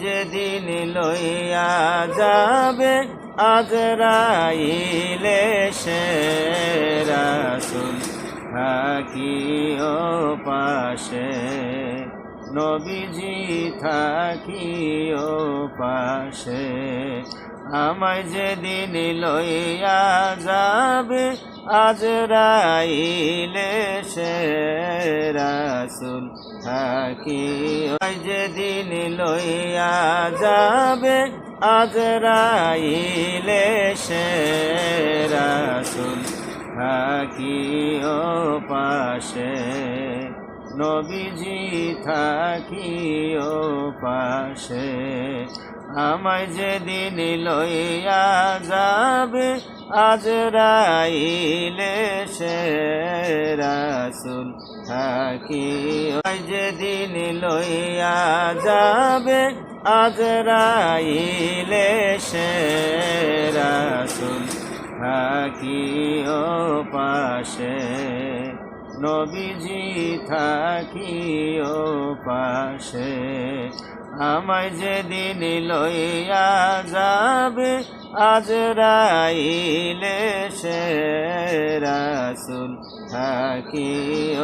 যেদিন লইয়া যাবে আজরাইলে সে রাসূল থাকিও পাশে, নবীজি থাকিও পাশে। আমায় যেদিন লইয়া যাবে আজরাইলে সে রাসূল থাকিও, যেদিন লইয়া যাবে আজরাইলে সে রাসূল থাকিও পাশে, নবীজি থাকিও পাশে। আমায় যেদিন লইয়া যাবে আজরাইলে সে রাসূল থাকিও, যেদিন লইয়া যাবে আজরাইলে সে রাসূল থাকিও পাশে, নবীজি থাকিও পাশে। আমায় যেদিন লইয়া যাবে আজরাইলে সে রাসূল থাকিও